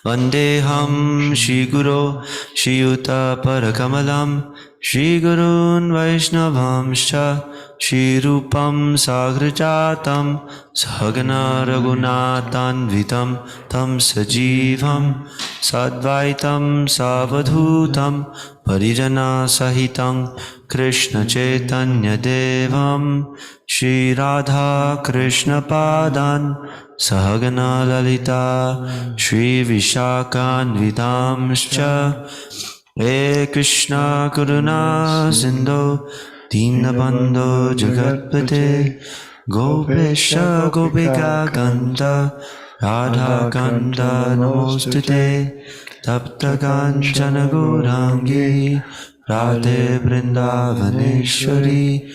Vandeham Shri Guru Shri Yuta Parakamalam Shri Gurun Vaishnavamscha Shri Rupam Sagrajatam Sahagana Raghunatanvitam Tam Sajivam Sadvaitam Savadhutam Parijana Sahitam Krishna Chaitanya Devam Shri Radha Krishna Padan Sahagana Lalita Shri Vishakhanvitamscha He Krishna Karuna Sindhu Dinabandho Jagatpate Gopesha Gopika Kanta Radha Kanta Namostute Tapta Kanchana Gaurangi Radhe Vrindavaneshwari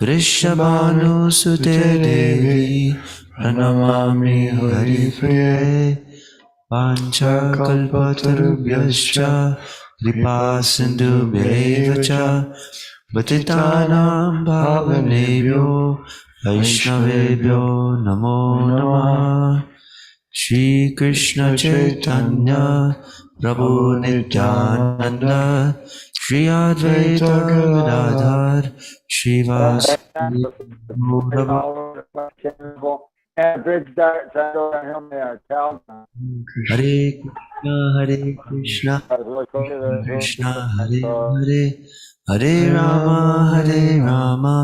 Vrishabhanu Sute Devi Pranamami Haripriye Pancha Kalpatarubhyascha Kripa Sindhubhyaivacha Patitanam Bhavanebhyo Vaishnavebhyo Namo Namah Shri Krishna Chaitanya Prabhu Nityananda Shri Advaita Gadadhar Shivasati And bridge darts and over him there. Hare Krishna, Krishna Hare Hare, Hare Rama,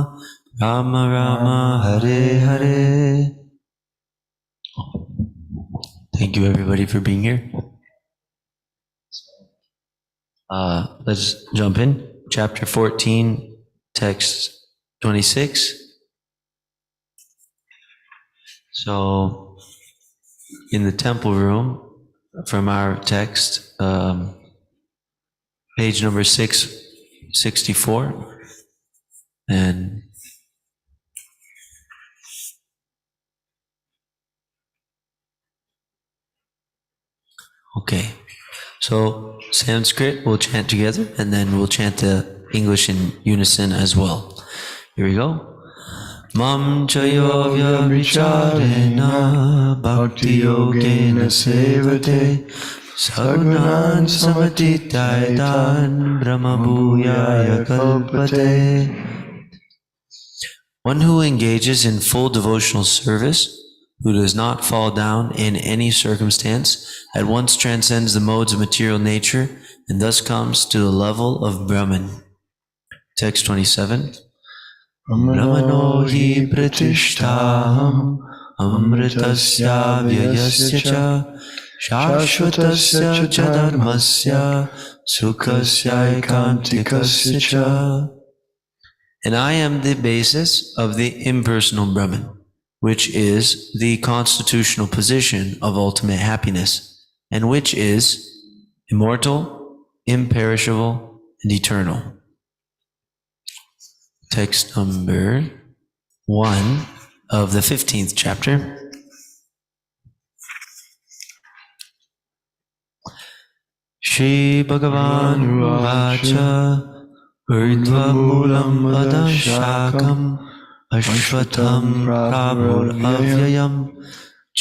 Rama Rama, Hare Hare. Thank you everybody for being here. Let's jump in. Chapter 14, text 26. So, in the temple room, from our text, page number 664, and okay, so Sanskrit we'll chant together, and then we'll chant the English in unison as well. Here we go. Mam chayovya vicharena bhakti yogena sevate sagunan samatitaitan brahma bhuyaya kalpate. One who engages in full devotional service, who does not fall down in any circumstance, at once transcends the modes of material nature and thus comes to the level of Brahman. Text 27. Brahmano hi pratishtaham amritasya vyayasya cha shashvatasya cha dharmasya sukhasya ekantikasya cha. And I am the basis of the impersonal Brahman, which is the constitutional position of ultimate happiness, and which is immortal, imperishable, and eternal. Text number 1 of the 15th chapter. Shri Bhagavan Uvacha Urdhva Moolam Adashakam Ashvatam Prabhur Avyayam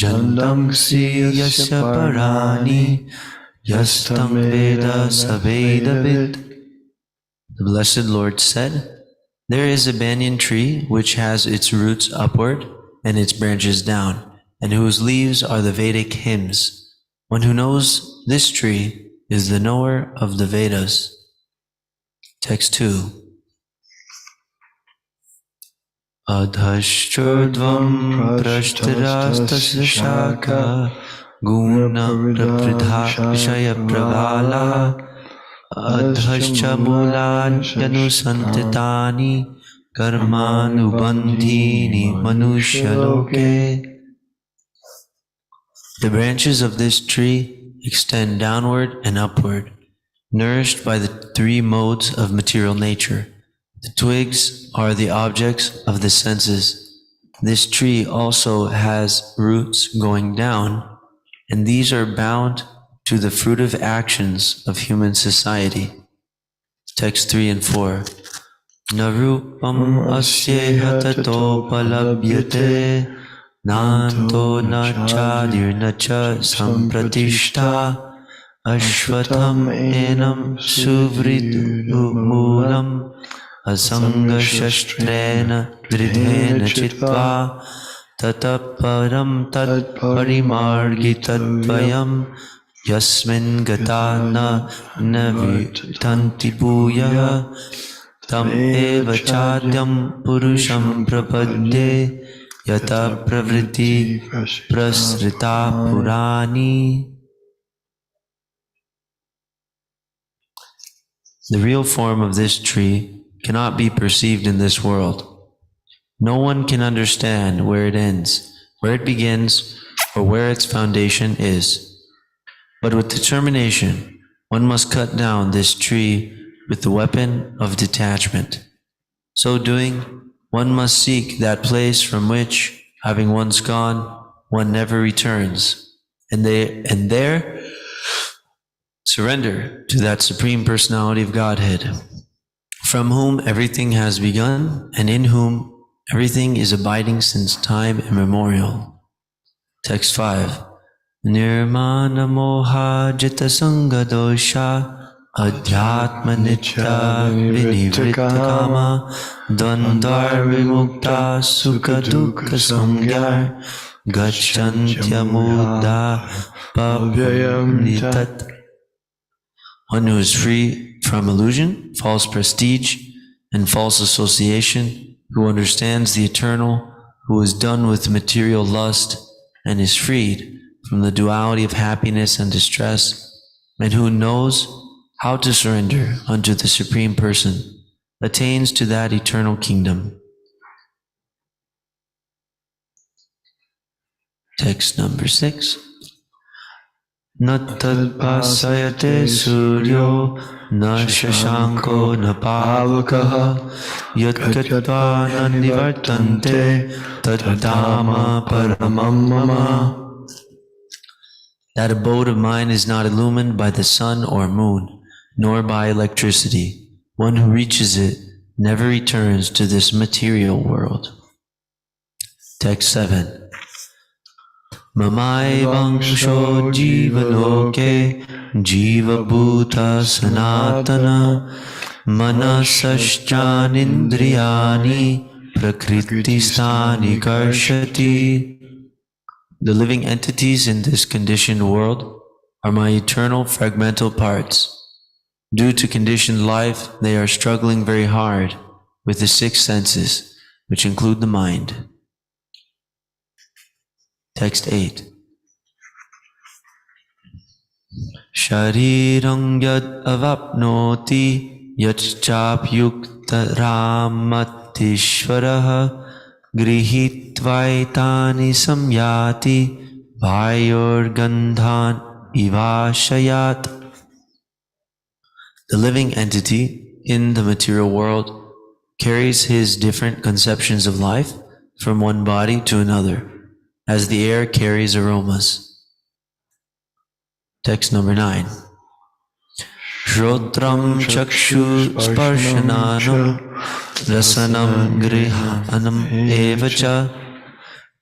Jandam Siyasya Parani Yastam Veda Savedabit. The Blessed Lord said, there is a banyan tree which has its roots upward and its branches down, and whose leaves are the Vedic hymns. One who knows this tree is the knower of the Vedas. Text 2. Adhashchurdvam prashtarastasya shaka guna prapridha vishaya pravala adhascha mulan yanusantitani karmanubandhini manushaloke. The branches of this tree extend downward and upward, nourished by the three modes of material nature. The twigs are the objects of the senses. This tree also has roots going down, and these are bound to the fruitive actions of human society. Text 3 and 4. Narupam asyeha tato palabhyate nanto nachadir nacha sampratishta Ashvatam enam suvridumulam asanga shastrena dridhena chitva tataparam tat parimargitatvayam yasmin gata na navitanti bhuya tam eva chadyam purusham prapadye yata pravritti prasrita purani. The real form of this tree cannot be perceived in this world. No one can understand where it ends, where it begins, or where its foundation is. But with determination, one must cut down this tree with the weapon of detachment. So doing, one must seek that place from which, having once gone, one never returns, and there surrender to that Supreme Personality of Godhead, from whom everything has begun and in whom everything is abiding since time immemorial. Text 5. Nirmana moha jita sanga dosha adhyatma nitya vinivritta kama dvandvar vimukta sukha dukkha samgyar gacchantya mudda pavyayam nitat. One who is free from illusion, false prestige, and false association, who understands the eternal, who is done with material lust, and is freed from the duality of happiness and distress, and who knows how to surrender unto the Supreme Person, attains to that eternal kingdom. Text number 6. Natad pasayate suryo na shashanko na pavakaha yat katva na nivartante tadama paramam mama. That abode of mine is not illumined by the sun or moon, nor by electricity. One who reaches it never returns to this material world. Text 7. Mamai vangsho jiva loke jiva bhuta sanatana manasashchanindriyani prakriti stani karshati. The living entities in this conditioned world are my eternal fragmental parts. Due to conditioned life, they are struggling very hard with the 6 senses, which include the mind. Text 8. Sharirang yad avapnoti yachapyukta ramatishvaraha grihitvaitani samyati vayorgandhan ivashayat. The living entity in the material world carries his different conceptions of life from one body to another, as the air carries aromas. Text number 9. Shrotram chakshu sparshananam rasanam grihanam evacha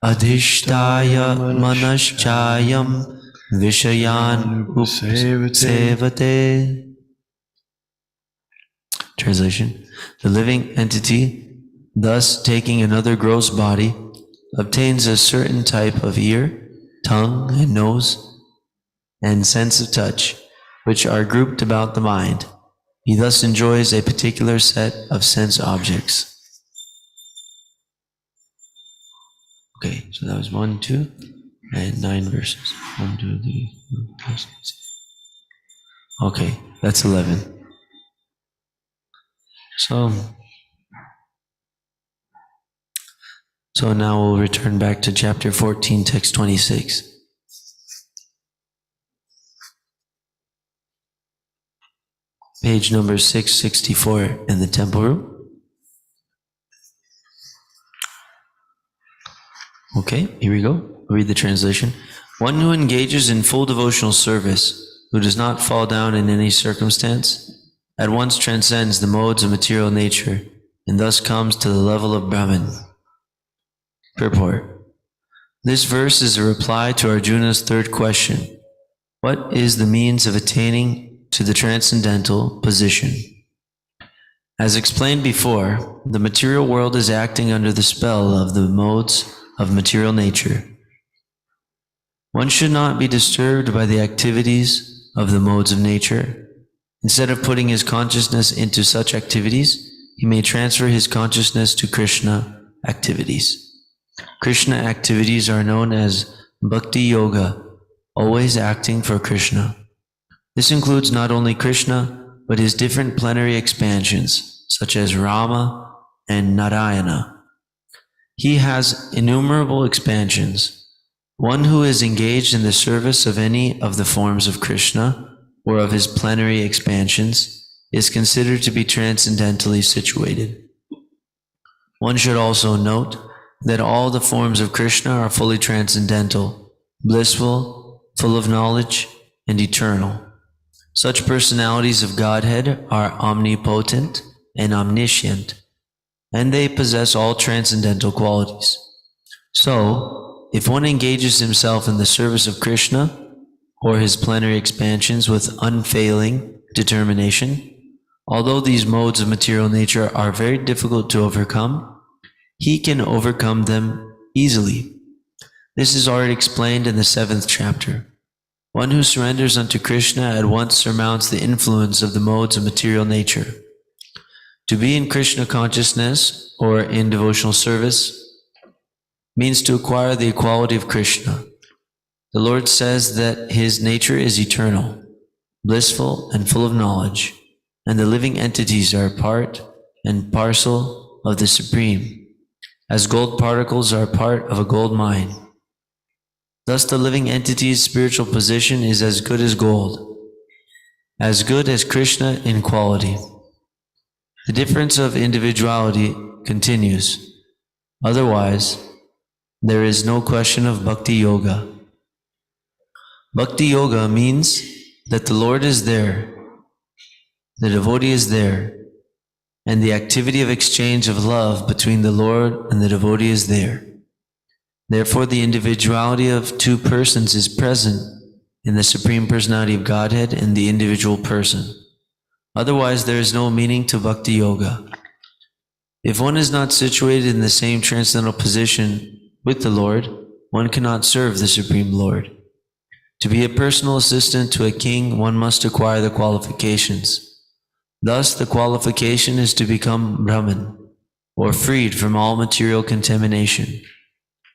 adhishtaya manaschayam vishayan upsevate. Translation. The living entity, thus taking another gross body, obtains a certain type of ear, tongue, and nose, and sense of touch, which are grouped about the mind. He thus enjoys a particular set of sense objects. Okay, so that was 1, 2, and 9 verses. 1, 2, 3, 4, 5, 6. Okay, that's 11. So now we'll return back to chapter 14, text 26. Page number 664 in the temple room. Okay, here we go. I'll read the translation. One who engages in full devotional service, who does not fall down in any circumstance, at once transcends the modes of material nature, and thus comes to the level of Brahman. Purport. This verse is a reply to Arjuna's third question. What is the means of attaining to the transcendental position? As explained before, the material world is acting under the spell of the modes of material nature. One should not be disturbed by the activities of the modes of nature. Instead of putting his consciousness into such activities, he may transfer his consciousness to Krishna activities. Krishna activities are known as Bhakti Yoga, always acting for Krishna. This includes not only Krishna, but his different plenary expansions, such as Rama and Narayana. He has innumerable expansions. One who is engaged in the service of any of the forms of Krishna or of his plenary expansions is considered to be transcendentally situated. One should also note that all the forms of Krishna are fully transcendental, blissful, full of knowledge, and eternal. Such personalities of Godhead are omnipotent and omniscient, and they possess all transcendental qualities. So, if one engages himself in the service of Krishna or his plenary expansions with unfailing determination, although these modes of material nature are very difficult to overcome, he can overcome them easily. This is already explained in the 7th chapter. One who surrenders unto Krishna at once surmounts the influence of the modes of material nature. To be in Krishna consciousness or in devotional service means to acquire the equality of Krishna. The Lord says that his nature is eternal, blissful, and full of knowledge, and the living entities are part and parcel of the Supreme, as gold particles are part of a gold mine. Thus the living entity's spiritual position is as good as gold, as good as Krishna in quality. The difference of individuality continues. Otherwise, there is no question of Bhakti Yoga. Bhakti Yoga means that the Lord is there, the devotee is there, and the activity of exchange of love between the Lord and the devotee is there. Therefore, the individuality of two persons is present in the Supreme Personality of Godhead and the individual person. Otherwise, there is no meaning to Bhakti Yoga. If one is not situated in the same transcendental position with the Lord, one cannot serve the Supreme Lord. To be a personal assistant to a king, one must acquire the qualifications. Thus, the qualification is to become Brahman, or freed from all material contamination.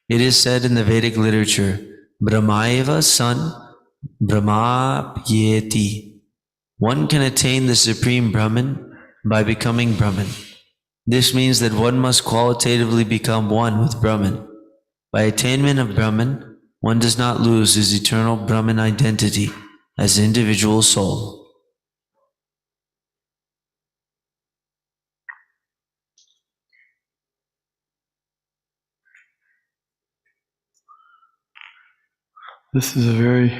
It is said in the Vedic literature, Brahmaiva san Brahmapyeti. One can attain the Supreme Brahman by becoming Brahman. This means that one must qualitatively become one with Brahman. By attainment of Brahman, one does not lose his eternal Brahman identity as individual soul. This is a very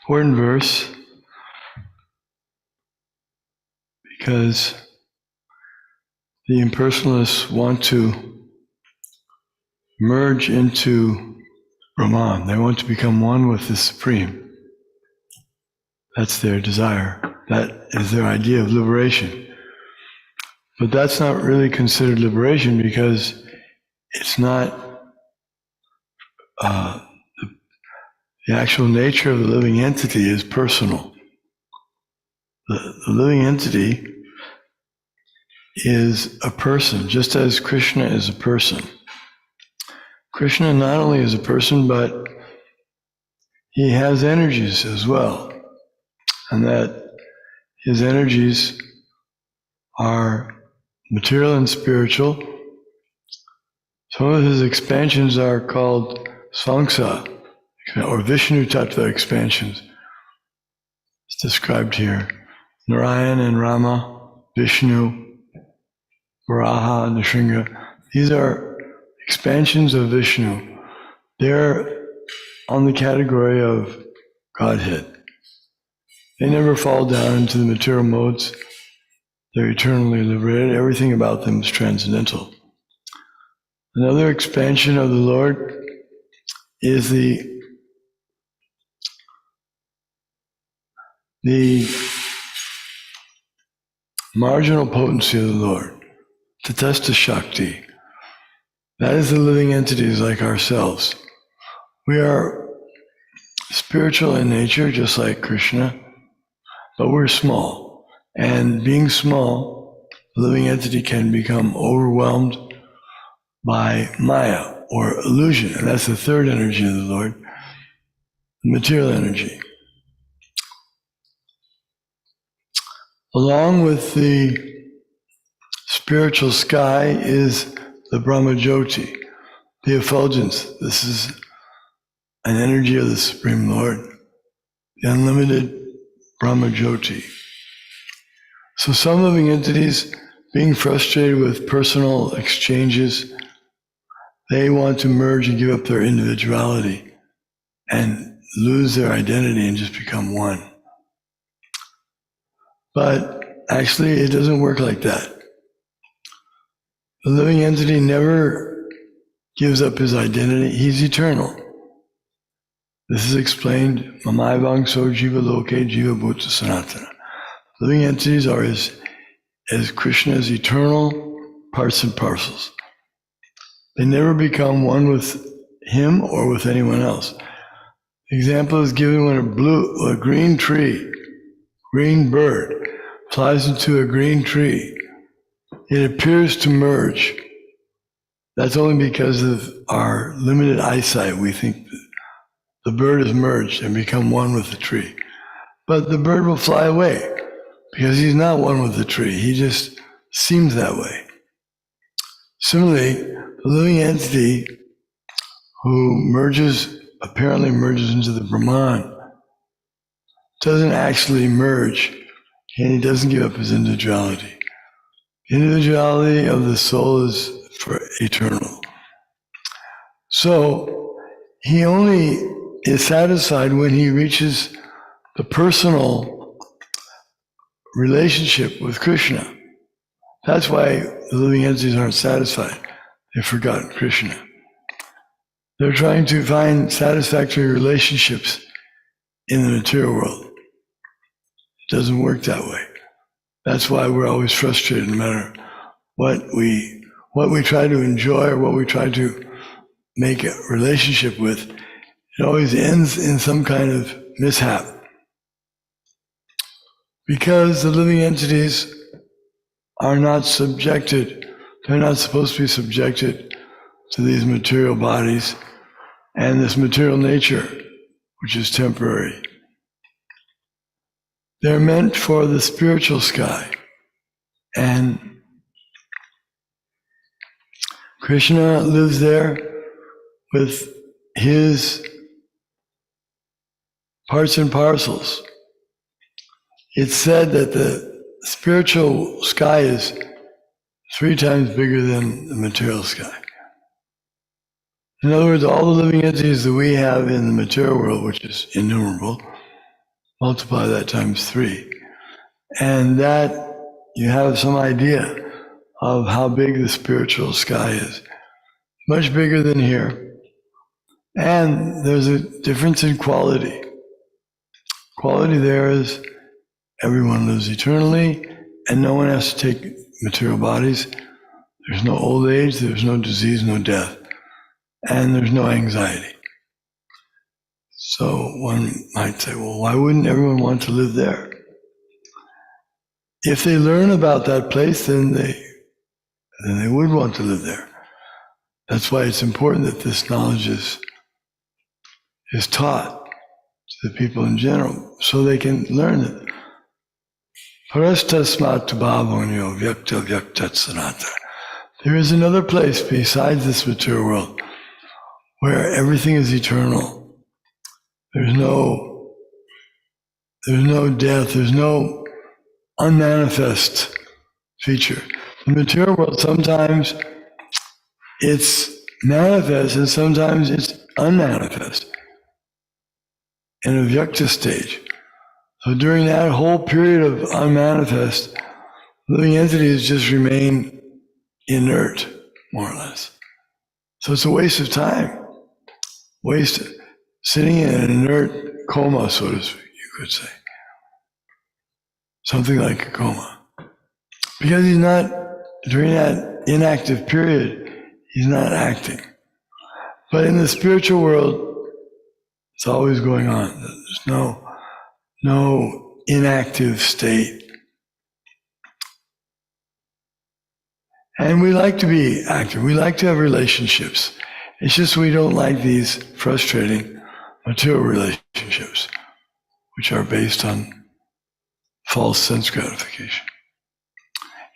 important verse because the impersonalists want to merge into Brahman. They want to become one with the Supreme. That's their desire. That is their idea of liberation. But that's not really considered liberation because it's not the actual nature of the living entity is personal. The living entity is a person, just as Krishna is a person. Krishna not only is a person, but he has energies as well. And that his energies are material and spiritual. Some of his expansions are called Svangsa, or Vishnu Tattva expansions. It's described here. Narayan and Rama, Vishnu, Varaha, Nrsimha. These are expansions of Vishnu. They're on the category of Godhead. They never fall down into the material modes. They're eternally liberated. Everything about them is transcendental. Another expansion of the Lord is the the marginal potency of the Lord, Tatastha Shakti. That is the living entities like ourselves. We are spiritual in nature, just like Krishna, but we're small. And being small, the living entity can become overwhelmed by Maya, or illusion, and that's the third energy of the Lord, the material energy. Along with the spiritual sky is the Brahmajyoti, the effulgence. This is an energy of the Supreme Lord, the unlimited Brahmajyoti. So some living entities, being frustrated with personal exchanges, they want to merge and give up their individuality and lose their identity and just become one. But actually, it doesn't work like that. The living entity never gives up his identity. He's eternal. This is explained, Mamaivang so jiva loke jiva bhuta sanatana. Living entities are as Krishna's eternal parts and parcels. They never become one with him or with anyone else. The example is given when a green tree, green bird, flies into a green tree. It appears to merge. That's only because of our limited eyesight. We think the bird has merged and become one with the tree. But the bird will fly away because he's not one with the tree. He just seems that way. Similarly, the living entity who apparently merges into the Brahman, doesn't actually merge, and he doesn't give up his individuality. The individuality of the soul is for eternal. So he only is satisfied when he reaches the personal relationship with Krishna. That's why the living entities aren't satisfied. They've forgotten Krishna. They're trying to find satisfactory relationships in the material world. It doesn't work that way. That's why we're always frustrated no matter what we try to enjoy or what we try to make a relationship with. It always ends in some kind of mishap. Because the living entities are not subjected, they're not supposed to be subjected to these material bodies and this material nature, which is temporary. They're meant for the spiritual sky. And Krishna lives there with his parts and parcels. It's said that the spiritual sky is 3 times bigger than the material sky. In other words, all the living entities that we have in the material world, which is innumerable, multiply that times 3. And that you have some idea of how big the spiritual sky is. Much bigger than here. And there's a difference in quality. Quality there is everyone lives eternally, and no one has to take material bodies. There's no old age, there's no disease, no death, and there's no anxiety. So one might say, well, why wouldn't everyone want to live there? If they learn about that place, then they would want to live there. That's why it's important that this knowledge is taught to the people in general, so they can learn it. Parastasmat bhavanyo vyakta vyaktat sanata. There is another place besides this material world where everything is eternal. There's no death, there's no unmanifest feature. The material world, sometimes it's manifest and sometimes it's unmanifest in a vyakta stage. So during that whole period of unmanifest, living entities just remain inert, more or less. So it's a waste of time. Sitting in an inert coma, so to speak, you could say. something like a coma. Because he's not, during that inactive period, he's not acting. But in the spiritual world, it's always going on. There's no inactive state. And we like to be active. We like to have relationships. It's just we don't like these frustrating material relationships, which are based on false sense gratification.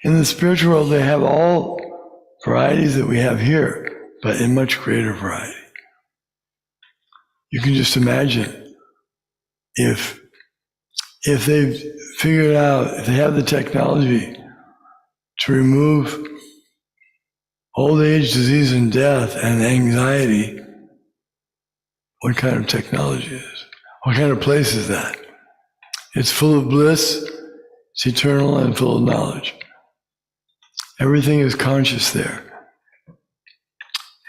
In the spiritual world, they have all varieties that we have here, but in much greater variety. You can just imagine if they've figured out, if they have the technology to remove old age, disease, and death, and anxiety, what kind of technology is it? What kind of place is that? It's full of bliss, it's eternal, and full of knowledge. Everything is conscious there.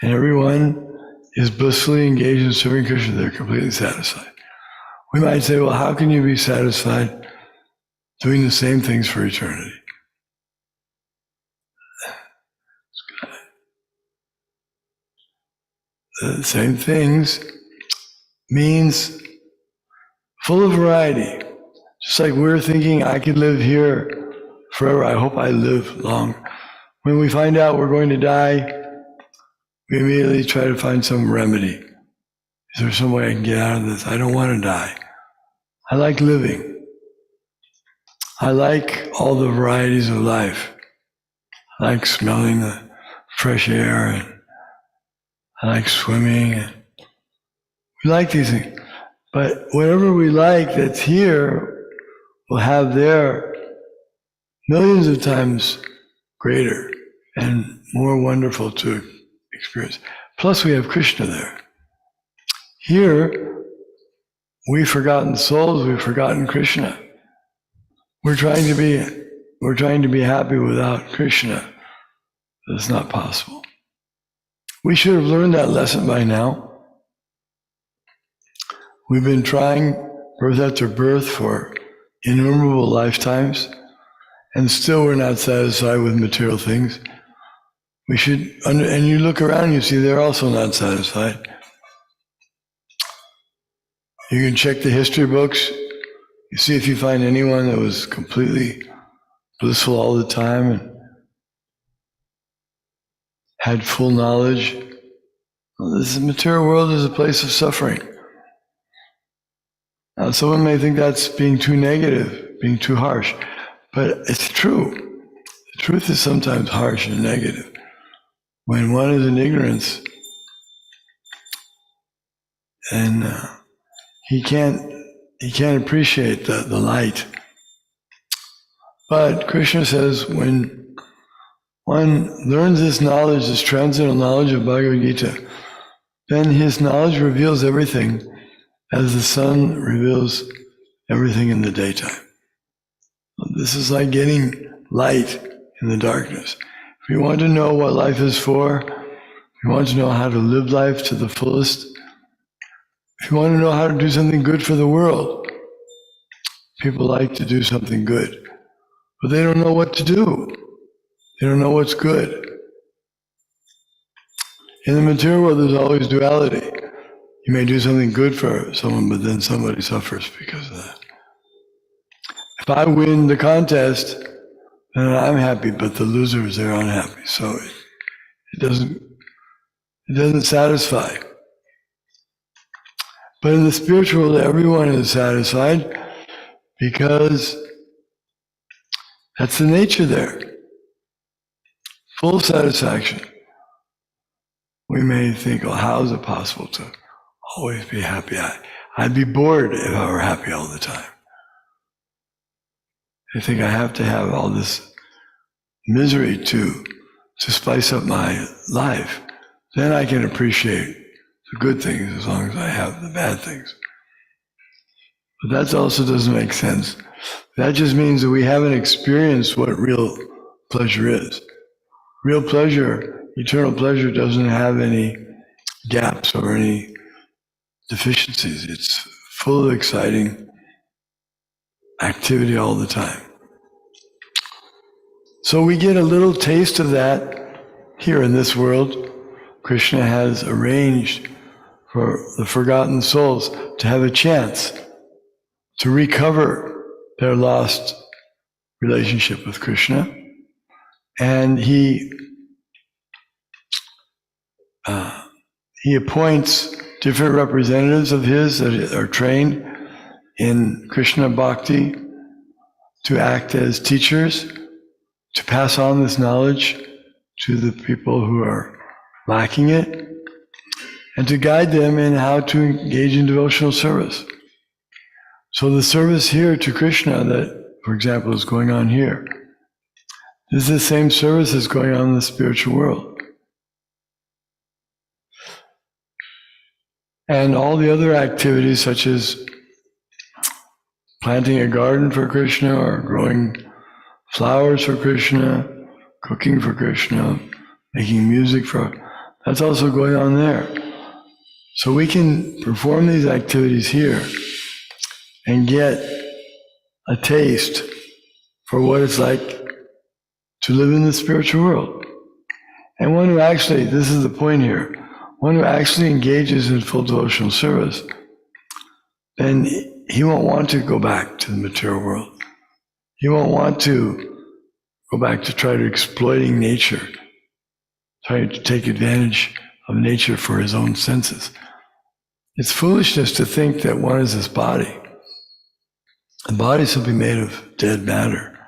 And everyone is blissfully engaged in serving Krishna. They're completely satisfied. We might say, well, how can you be satisfied doing the same things for eternity? The same things means full of variety. Just like we're thinking, I could live here forever. I hope I live long. When we find out we're going to die, we immediately try to find some remedy. Is there some way I can get out of this? I don't want to die. I like living. I like all the varieties of life. I like smelling the fresh air, and I like swimming. And we like these things. But whatever we like that's here will have there millions of times greater and more wonderful to experience. Plus we have Krishna there. Here, we've forgotten souls, we've forgotten Krishna. We're trying to be happy without Krishna. That's not possible. We should have learned that lesson by now. We've been trying birth after birth for innumerable lifetimes, and still we're not satisfied with material things. We should, and you look around, you see they're also not satisfied. You can check the history books. You see if you find anyone that was completely blissful all the time and had full knowledge. Well, this material world is a place of suffering. Now, someone may think that's being too negative, being too harsh, but it's true. The truth is sometimes harsh and negative. When one is in ignorance, and he can't appreciate the light. But Krishna says when one learns this knowledge, this transcendental knowledge of Bhagavad Gita, then his knowledge reveals everything as the sun reveals everything in the daytime. This is like getting light in the darkness. If you want to know what life is for, if you want to know how to live life to the fullest, if you want to know how to do something good for the world, people like to do something good, but they don't know what to do. They don't know what's good. In the material world, there's always duality. You may do something good for someone, but then somebody suffers because of that. If I win the contest, then I'm happy, but the losers, they're unhappy. So it doesn't satisfy. But in the spiritual world, everyone is satisfied because that's the nature there. Full satisfaction. We may think, well, how is it possible to always be happy? I'd be bored if I were happy all the time. I think I have to have all this misery to spice up my life. Then I can appreciate the good things as long as I have the bad things. But that also doesn't make sense. That just means that we haven't experienced what real pleasure is. Real pleasure, eternal pleasure, doesn't have any gaps or any deficiencies. It's full of exciting activity all the time. So we get a little taste of that here in this world. Krishna has arranged for the forgotten souls to have a chance to recover their lost relationship with Krishna. And he appoints different representatives of his that are trained in Krishna Bhakti to act as teachers, to pass on this knowledge to the people who are lacking it, and to guide them in how to engage in devotional service. So the service here to Krishna that, for example, is going on here, this is the same service that's going on in the spiritual world. And all the other activities, such as planting a garden for Krishna or growing flowers for Krishna, cooking for Krishna, making music for, that's also going on there. So we can perform these activities here and get a taste for what it's like to live in the spiritual world. And one who actually, this is the point here, one who actually engages in full devotional service, then he won't want to go back to the material world. He won't want to go back to try to exploiting nature, trying to take advantage of nature for his own senses. It's foolishness to think that one is this body. The body is simply made of dead matter.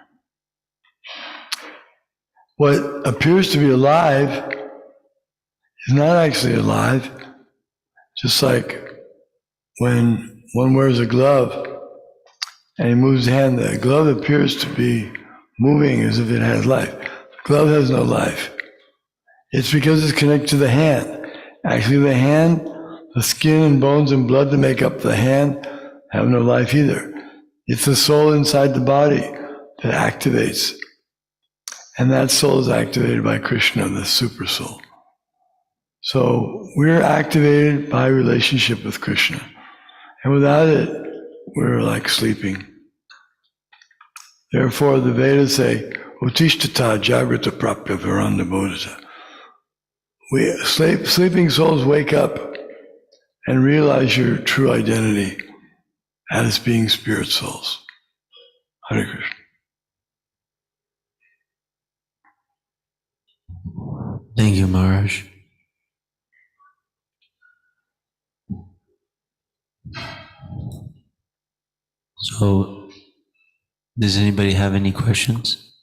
What appears to be alive is not actually alive, just like when one wears a glove and he moves the hand, the glove appears to be moving as if it has life. The glove has no life. It's because it's connected to the hand. Actually, the hand, the skin and bones and blood that make up the hand have no life either. It's the soul inside the body that activates. And that soul is activated by Krishna, the super soul. So we're activated by relationship with Krishna. And without it, we're like sleeping. Therefore, the Vedas say, Utishtata jagrata prapya varanda bodhita. Sleeping souls wake up and realize your true identity as being spirit souls. Hare Krishna. Thank you, Maharaj. So, does anybody have any questions?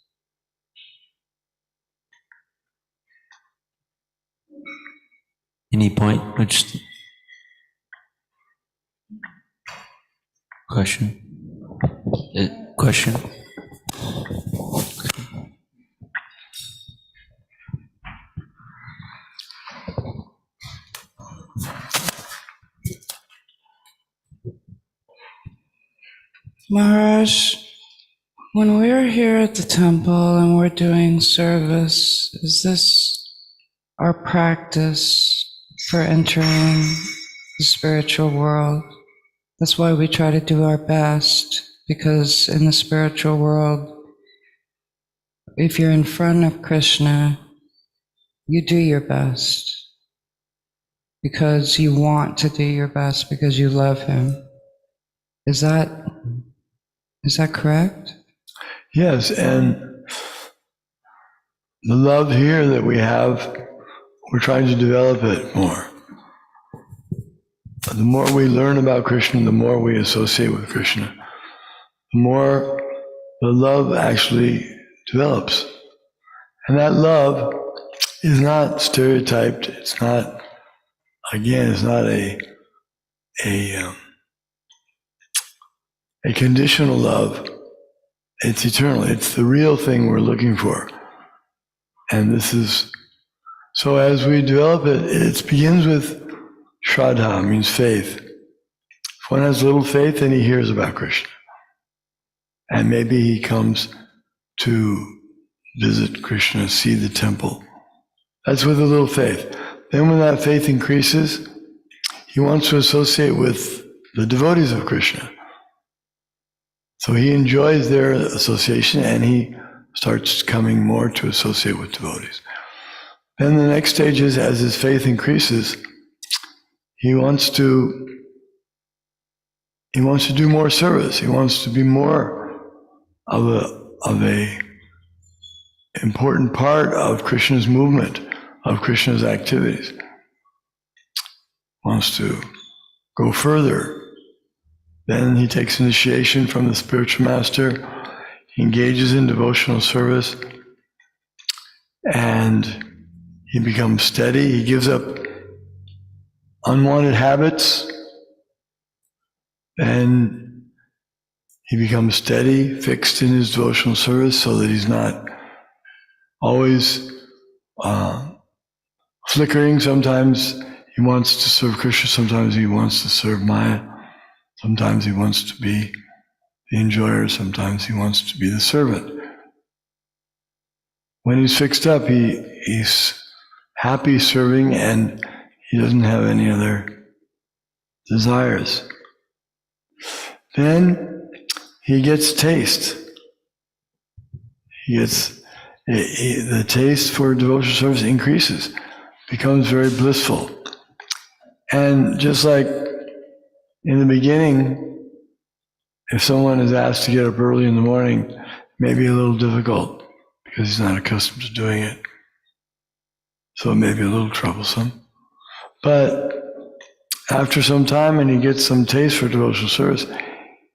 Any point? Which question? Question? Maharaj, when we're here at the temple and we're doing service, is this our practice for entering the spiritual world? That's why we try to do our best, because in the spiritual world, if you're in front of Krishna, you do your best because you want to do your best because you love him. Is that correct? Yes, and the love here that we have, we're trying to develop it more. The more we learn about Krishna, the more we associate with Krishna, the more the love actually develops. And that love is not stereotyped. It's not, again, it's not a conditional love. It's eternal. It's the real thing we're looking for. And this is, so as we develop it, it begins with Shraddha, means faith. If one has little faith, then he hears about Krishna. And maybe he comes to visit Krishna, see the temple. That's with a little faith. Then when that faith increases, he wants to associate with the devotees of Krishna. So he enjoys their association and he starts coming more to associate with devotees. Then the next stage is, as his faith increases, he wants to do more service. He wants to be more of a important part of Krishna's movement, of Krishna's activities. Wants to go further. Then he takes initiation from the spiritual master. He engages in devotional service, and he becomes steady. He gives up unwanted habits, and he becomes steady, fixed in his devotional service, so that he's not always flickering. Sometimes he wants to serve Krishna, sometimes he wants to serve Maya, sometimes he wants to be the enjoyer, sometimes he wants to be the servant. When he's fixed up, he's happy serving, and he doesn't have any other desires. Then he gets taste. The taste for devotional service increases, becomes very blissful. And just like in the beginning, if someone is asked to get up early in the morning, it may be a little difficult because he's not accustomed to doing it. So it may be a little troublesome. But after some time, and he gets some taste for devotional service,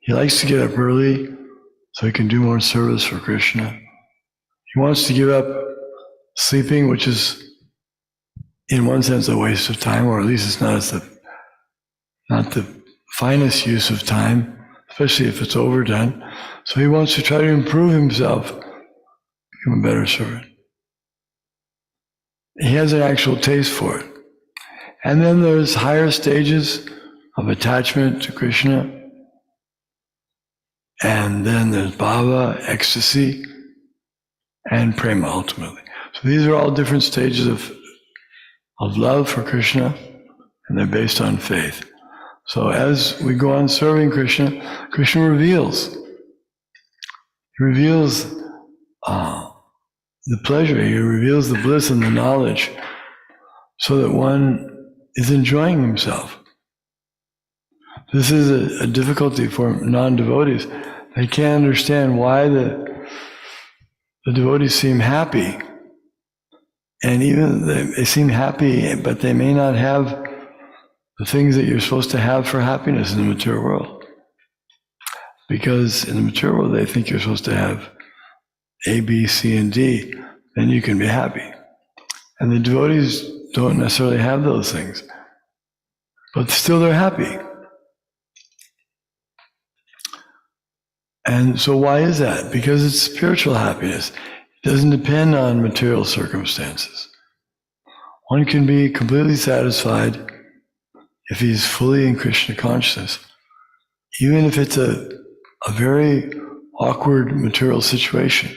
he likes to get up early so he can do more service for Krishna. He wants to give up sleeping, which is in one sense a waste of time, or at least it's not the finest use of time, especially if it's overdone. So he wants to try to improve himself, become a better servant. He has an actual taste for it. And then there's higher stages of attachment to Krishna. And then there's bhava, ecstasy, and prema ultimately. So these are all different stages of love for Krishna, and they're based on faith. So as we go on serving Krishna, Krishna reveals. He reveals the pleasure, he reveals the bliss and the knowledge, so that one is enjoying himself. This is a difficulty for non-devotees. They can't understand why the devotees seem happy. And even they seem happy, but they may not have the things that you're supposed to have for happiness in the material world. Because in the material world, they think you're supposed to have A, B, C, and D, then you can be happy. And the devotees don't necessarily have those things, but still they're happy. And so why is that? Because it's spiritual happiness. It doesn't depend on material circumstances. One can be completely satisfied if he's fully in Krishna consciousness, even if it's a very awkward material situation.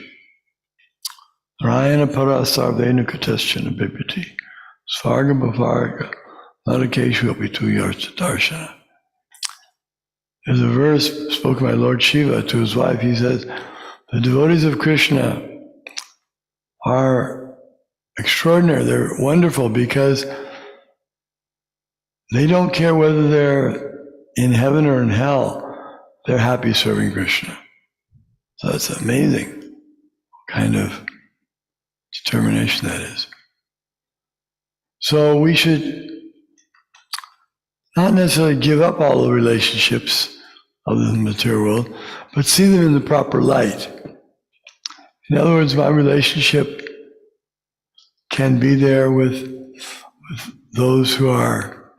Rayana para sarvena kataschana bibhati, svarga bhavarga, nadakeshu apitu yarta darshana. There's a verse spoken by Lord Shiva to his wife. He says, the devotees of Krishna are extraordinary. They're wonderful because they don't care whether they're in heaven or in hell. They're happy serving Krishna. So that's amazing what kind of determination that is. So we should not necessarily give up all the relationships of the material world, but see them in the proper light. In other words, my relationship can be there with those who are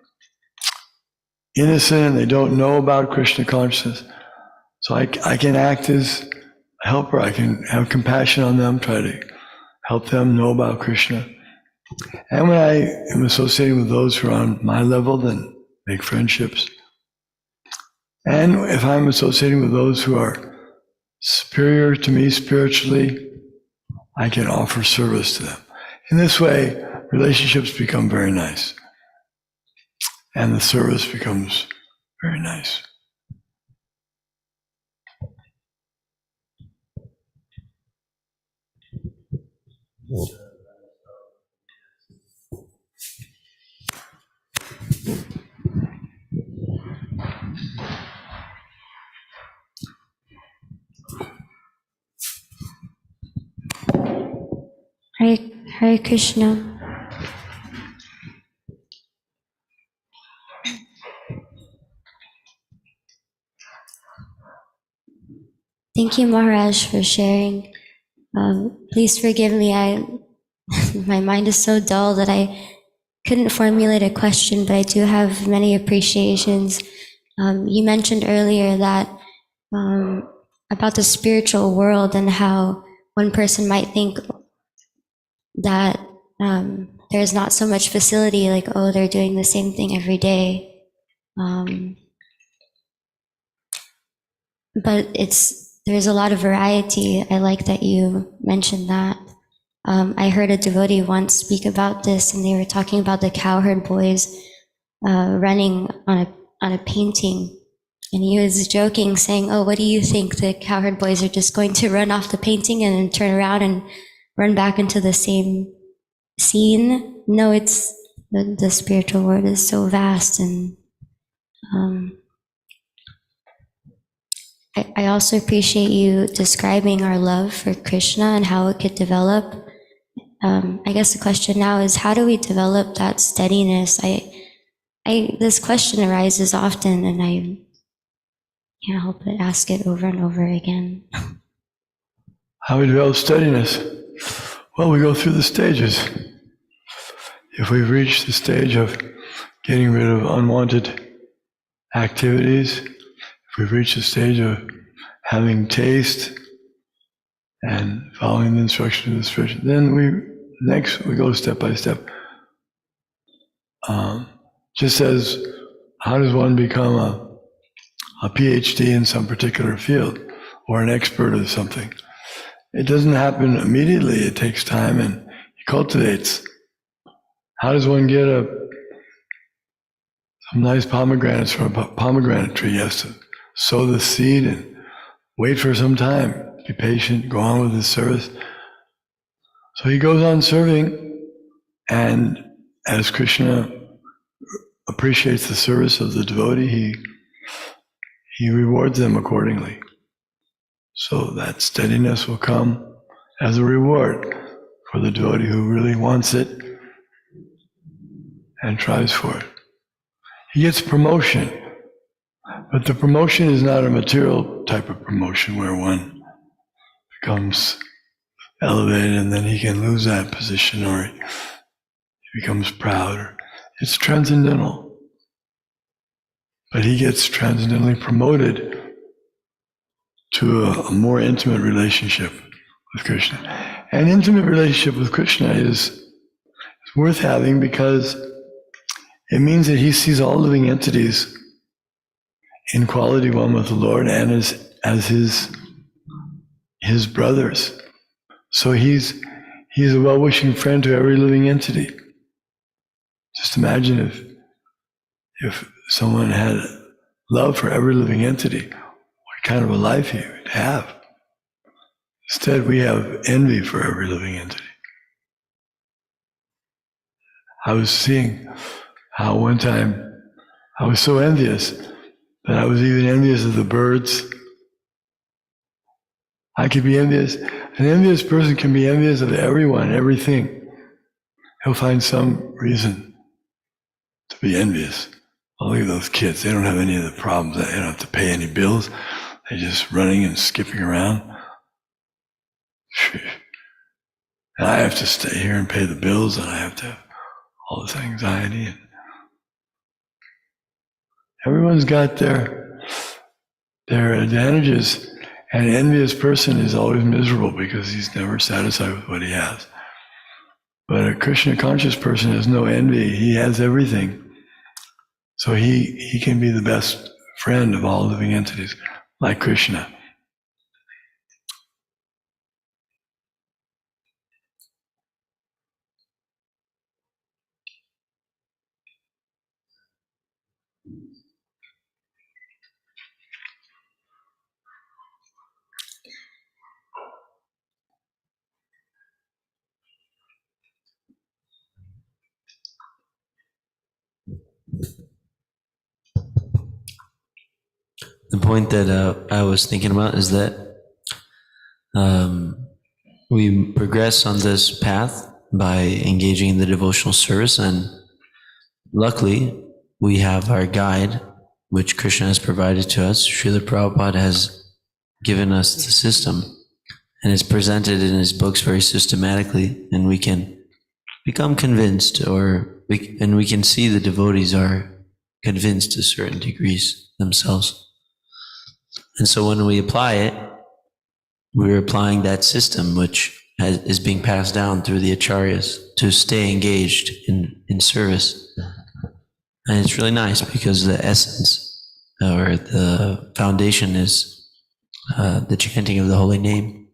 innocent and they don't know about Krishna consciousness. So I can act as a helper. I can have compassion on them, try to help them know about Krishna. And when I am associating with those who are on my level, then make friendships. And if I'm associating with those who are superior to me spiritually, I can offer service to them. In this way, relationships become very nice. And the service becomes very nice. Hare Krishna. Thank you, Maharaj, for sharing. Please forgive me. My mind is so dull that I couldn't formulate a question, but I do have many appreciations. You mentioned earlier that about the spiritual world and how one person might think that there's not so much facility, like, oh, they're doing the same thing every day. But there's a lot of variety. I like that you mentioned that. I heard a devotee once speak about this, and they were talking about the cowherd boys running on a painting. And he was joking, saying, oh, what do you think? The cowherd boys are just going to run off the painting and then turn around and run back into the same scene? No, it's the spiritual world is so vast. And I also appreciate you describing our love for Krishna and how it could develop. I guess the question now is, how do we develop that steadiness? This question arises often, and I can't help but ask it over and over again. How we develop steadiness? Well, we go through the stages. If we've reached the stage of getting rid of unwanted activities, if we've reached the stage of having taste and following the instruction of the spiritual, then we go step by step. Just as how does one become a PhD in some particular field or an expert of something? It doesn't happen immediately. It takes time and he cultivates. How does one get some nice pomegranates from a pomegranate tree? He has to sow the seed and wait for some time. Be patient, go on with his service. So he goes on serving, and as Krishna appreciates the service of the devotee, he rewards them accordingly. So that steadiness will come as a reward for the devotee who really wants it and tries for it. He gets promotion, but the promotion is not a material type of promotion where one becomes elevated and then he can lose that position or he becomes proud. It's transcendental. But he gets transcendently promoted to a more intimate relationship with Krishna. An intimate relationship with Krishna is worth having because it means that he sees all living entities in quality one with the Lord and as his brothers. So he's a well-wishing friend to every living entity. Just imagine if someone had love for every living entity, what kind of a life he would have. Instead, we have envy for every living entity. I was seeing how one time I was so envious that I was even envious of the birds. I could be envious. An envious person can be envious of everyone, everything. He'll find some reason to be envious. Oh, look at those kids. They don't have any of the problems. They don't have to pay any bills. They're just running and skipping around. And I have to stay here and pay the bills, and I have to have all this anxiety. And everyone's got their advantages. And an envious person is always miserable because he's never satisfied with what he has. But a Krishna conscious person has no envy. He has everything. So he can be the best friend of all living entities, like Krishna. The point that I was thinking about is that we progress on this path by engaging in the devotional service, and luckily we have our guide, which Krishna has provided to us. Srila Prabhupada has given us the system, and it's presented in his books very systematically, and we can become convinced, and we can see the devotees are convinced to certain degrees themselves. And so when we apply it, we're applying that system which is being passed down through the acharyas to stay engaged in service. And it's really nice because the essence or the foundation is the chanting of the holy name.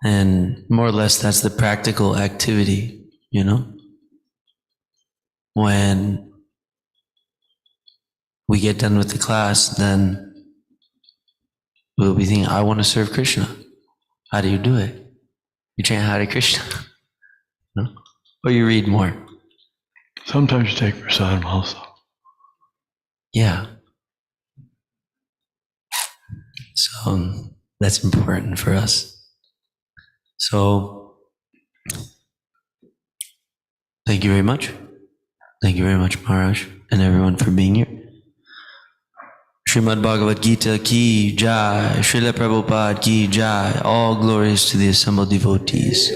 And more or less that's the practical activity, you know? When we get done with the class, then we'll be thinking, I want to serve Krishna. How do you do it? You chant Hare Krishna. No? Or you read more. Sometimes you take prasadam also. Yeah. So that's important for us. So thank you very much. Thank you very much, Maharaj, and everyone for being here. Srimad Bhagavad Gita ki jai, Srila Prabhupada ki jai. All glories to the assembled devotees.